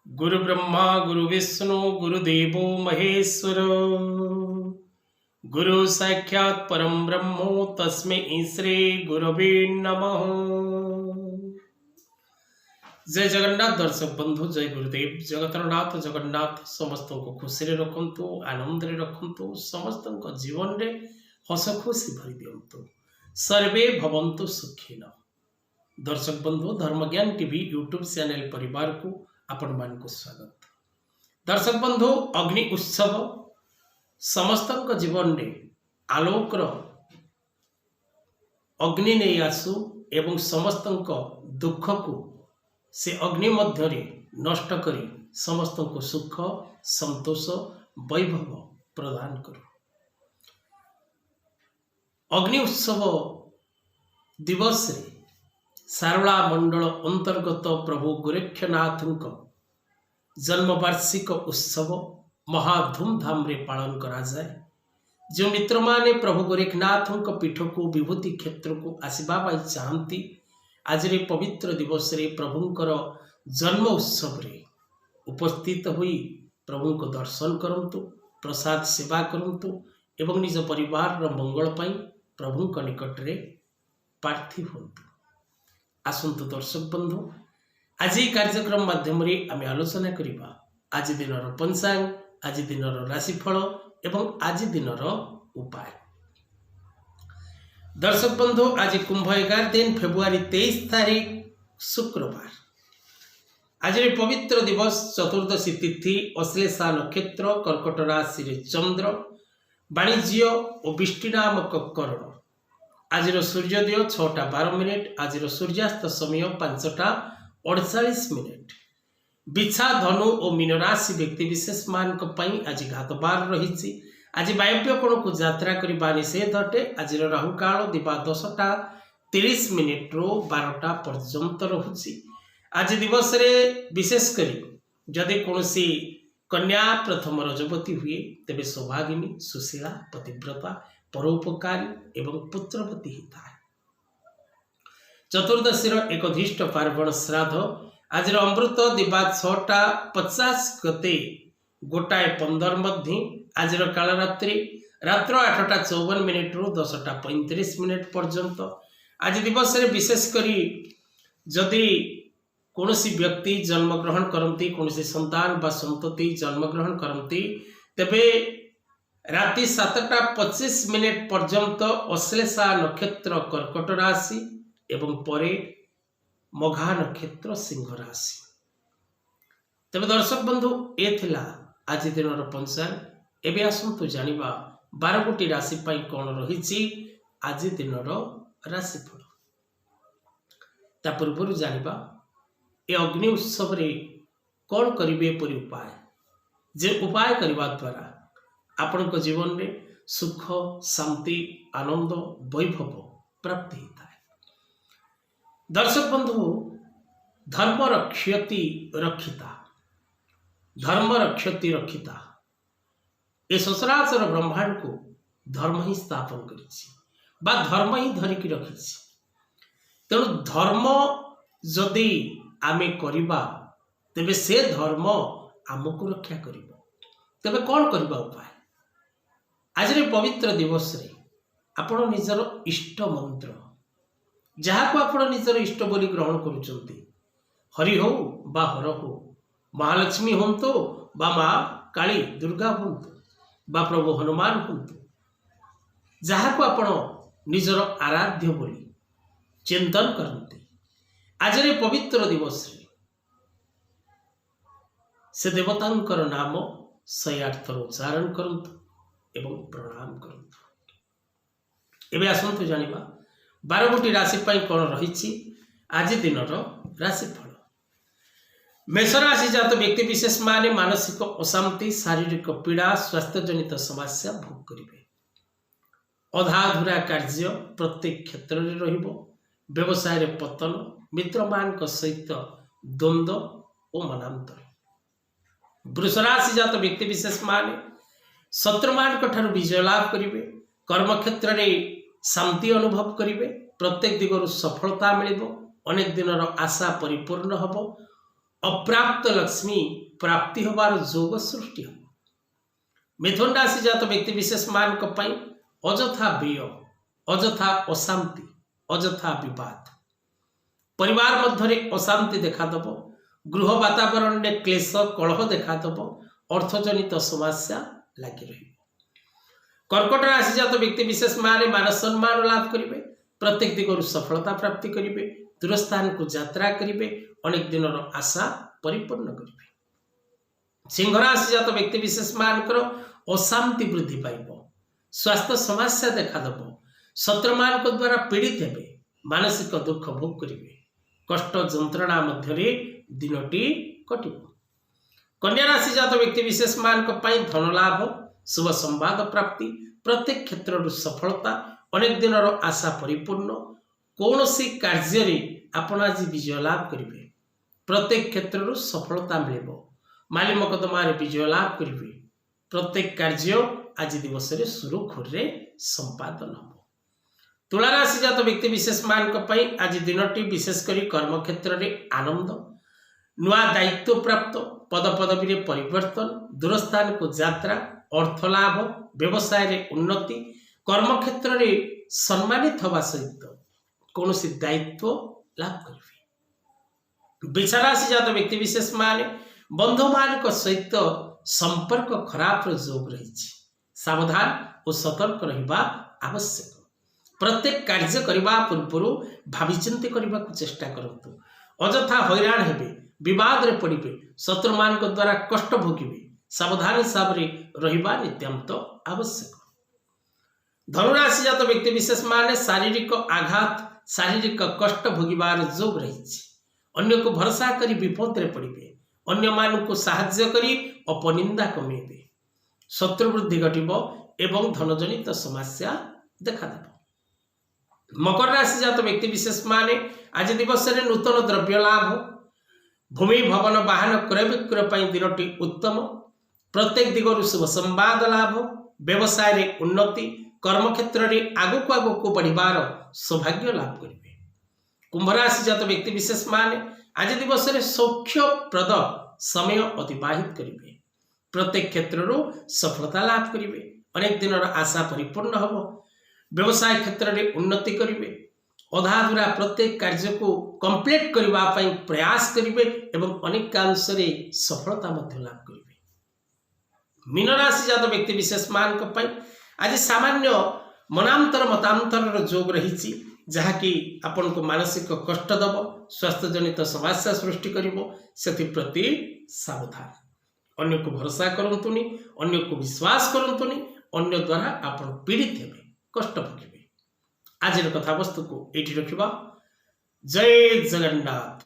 गुरु ब्रह्मा गुरु विष्णु गुरुदेवो महेश्वर गुरु साक्षात् परम ब्रह्मो तस्मै श्री गुरवे नमः। जय जगन्नाथ दर्शक बंधु, जय गुरुदेव। जगतर नाथ जगन्नाथ समस्त को खुशी रखु, आनंद रखु, समस्त जीवन रे हस खुशी भरी दिंतु, सर्वे भवन्तु सुखिन। दर्शक बंधु, धर्मज्ञान टीवी यूट्यूब चैनल परिवार को आपण मान को स्वागत। दर्शक बंधु, अग्नि उत्सव समस्त जीवन रे आलोकर अग्नि नहीं आसु एवं समस्त दुख को से अग्नि मध्य नष्ट करी समस्त को सुख संतोष वैभव प्रदान करू। अग्नि उत्सव दिवस रे सारला मंडल अंतर्गत प्रभु गोरक्षनाथ जन्म वार्षिक उत्सव महा धूमधाम रे पालन करा जाए। जो मित्र माने प्रभु गोरक्षनाथ पीठ को विभूति क्षेत्र को आसवा चाहती, आज रे पवित्र दिवस रे प्रभुंकर जन्म उत्सव रे उपस्थित हुई प्रभु को दर्शन करंतु, प्रसाद सेवा करंतु एवं निज परिवार रो मंगल पाई प्रभु को निकट रे प्रार्थी होंतु। आसंतु दर्शक बंधु, आज कार्यक्रम माध्यम रे आमे आलोचना करिबा आज दिनर पंचांग, आज दिनर राशिफल एवं आज दिनर उपाय। दर्शक बंधु, आज कुंभ 11 दिन फेब्रुआरी 23 तारीख शुक्रवार। आज रे पवित्र दिवस चतुर्दशी तिथि, अश्लेषा नक्षत्र, कर्कट राशि रे चंद्र, वाणिज्य और बिष्टि नामक करण। आज सूर्योदय 6:12, आज सूर्यास्त समय 5:48। बिछा धनु और मीन राशि व्यक्ति विशेष मान आज घातबार रही। आज वायव्य कोण को यात्रा करने निषेध अटे। आज राहु काल दिवा 10:30 रू 12टा पर्यंत रहुछि। आज दिवस रे विशेष करी जदि कौनसी कन्या प्रथम रजवती हुए तेबे सौभागिनी, सुशीला, पतिव्रता, परोपकारी एवं पुत्रवती हिता है। चतुर्दशी एकधिष्ट पार्वण श्राद्ध। आज अमृत दिवा 6:50 गते 1:15 मध्य। आज कालरात्रि रात्र 8:54 रू 10:35 पर्यंत। आज दिवस रे विशेष करी जदि कौनसी व्यक्ति जन्म ग्रहण करती, कौनसी संतान बा संतति जन्म ग्रहण करती, तेबे राति 7:25 पर्यंत अश्लेषा नक्षत्र कर्कट राशि एवं परे मघा नक्षत्र सिंह राशि। तेबे दर्शक बंधु, ए थिला आज दिनर पंचांग। एबे आसंतु जानिबा 12 गोटी राशि पाई कोन रहिछि आज दिनर राशिफल। ता पूर्व जानिबा ए अग्नि उत्सव रे कौन करिवे परि उपाय, जे उपाय करबा द्वारा आपण को जीवन में सुख शांति आनंद वैभव प्राप्ति होता है। दर्शक बंधु, धर्म रक्षति रक्षिता, धर्म रक्षति रक्षिता। ये सचराचर ब्रह्मांड को धर्म ही स्थापन करिछि बा धर्म ही धरिकी रखिछि। तेणु धर्म जदि आमे करिबा तेबे से धर्म आमको रक्षा करिबो। तेबे कौन करिबा उपाय? आज रे पवित्र दिवस रे आपण निजर इष्ट मंत्र जहाँ को आपण निजर इष्ट बोली ग्रहण करुचंती, हरि हो बा हर हो, महालक्ष्मी हंतु बा माँ काली दुर्गा हंतु बा प्रभु हनुमान हंतु, जहाँ को आपण निजर आराध्य बोली चिंतन करते, आज रे पवित्र दिवस रे से देवतांकर नाम 108 थर उच्चारण करंतु एवं प्रणाम करंतु। एबे आसंतु जानिबा 12 गोटी राशि पाई कोन रहिछि आज दिनर राशिफल। मेष राशि जात व्यक्ति विशेष माने मानसिक अशांति, शारीरिक पीड़ा, स्वास्थ्य जनित समस्या भोग करिवे। अधाधुरा कार्य प्रत्येक क्षेत्र रे रहिबो। व्यवसाय रे पतन, मित्र मान सहित द्वंद्व और मनांतर। वृष राशि जात व्यक्ति विशेष माने शत्रु मान विजय लाभ करिवे। कर्म क्षेत्र में शांति अनुभव करिवे। प्रत्येक दिगरु सफलता मिलिबो। अनेक दिनर आशा परिपूर्ण हबो। अप्राप्त लक्ष्मी प्राप्ति होबार जोग सृष्टि हो। मिथुन राशि जात व्यक्ति विशेष मान अजथा व्यय, अजथा अशांति, अजथा विवाद, परिवार मध्य अशांति देखादब, गृह वातावरण में क्लेश कलह देखादब, अर्थजनित समस्या लगी रही। कर्कट राशि जात व्यक्ति विशेष मान सम्मान लाभ करेंगे, प्रत्येक दिगरु सफलता प्राप्ति करेंगे, दूर स्थान को यात्रा करेंगे, अनेक दिन आशा परिपूर्ण करेंगे। सिंह राशि जात व्यक्ति विशेष मानकर अशांति वृद्धि पाइब, स्वास्थ्य समस्या देखादब, शत्रु मान द्वारा पीड़ित हेबे, मानसिक दुख भोग करेंगे, कष्ट जंत्रणा मध्य दिनटी कटिब। कन्या राशि जात व्यक्ति विशेष मान धन लाभ, शुभ संवाद प्राप्ति, प्रत्येक क्षेत्र सफलता, अनेक दिन आशा परिपूर्ण, कौन सी कार्य आपण आज विजय लाभ करेंगे, प्रत्येक क्षेत्र सफलता मिल, माली मकदमा विजय लाभ करेंगे, प्रत्येक कार्य आज दिवस सुरुखुर संपादन हो। तुला राशि जात व्यक्ति विशेष मान आज दिनटी विशेषकर कर्म क्षेत्र में आनंद, नुआ दायित्व प्राप्त, पद पदवी परिवर्तन, दूरस्थान को यात्रा, अर्थ लाभ, व्यवसाय रे उन्नति, कर्म क्षेत्र में सम्मानित होगा सहित कौन सी दायित्व लाभ करेंगे। वृषा राशि जात व्यक्ति विशेष मान बंधु मान सहित संपर्क खराब जोग रही, सावधान और सतर्क रहिबा आवश्यक। प्रत्येक कार्य करने पूर्व भाविचिंती करने को चेष्टा करतु, अजथा हैरान हेबे, विवाद रे पड़िबे, शत्रु मान द्वारा कष्ट भोगिबे, सावधान हिसाब रे रहिबा नित्यांत आवश्यक। धनुराशि जात व्यक्ति विशेष मान शारीरिक आघात, शारीरिक कष्ट भोगिबार जोग रही, अन्य को भरोसा करी विपद रे पड़िबे, अन्य मान को साहाय्य करी अपनिंदा कमेबे, शत्रु वृद्धि घटिब एवं धनजनित समस्या देखादेव। मकर राशि जात व्यक्ति विशेष मान आज दिवस नूतन द्रव्य लाभ, भूमि भवन वाहन क्रय विक्रय दिनटी उत्तम, प्रत्येक दिगरु शुभ संवाद लाभ, व्यवसाय रे उन्नति, कर्म क्षेत्र में आगक आगक बढ़िबार सौभाग्य लाभ करेंगे। कुंभ राशि जात व्यक्ति विशेष मान आज दिवस सौख्यप्रद समय अतिबाहित करेंगे, प्रत्येक क्षेत्र सफलता लाभ करेंगे, अनेक दिन आशा परिपूर्ण हो, व्यवसाय क्षेत्र में उन्नति करेंगे, अधाधुरा प्रत्येक कार्य को कंप्लीट करने प्रयास करेंगे एवं अनेक अंश सफलता लाभ करेंगे। मीन राशि जात व्यक्ति विशेष मान आज सामान्य मनांतर मतांतर जोग रही, जहाँकि आपण को मानसिक कष्ट दब, स्वास्थ्य जनित समस्या सृष्टि प्रति सावधान, अन्य को भरोसा करंतुनी, अन्य को विश्वास करंतुनी, अन्य द्वारा आपण पीड़ित हेबे, कष्ट भोगिबे। आज कथा वस्तु को एठी रखिबा। जय जगन्नाथ।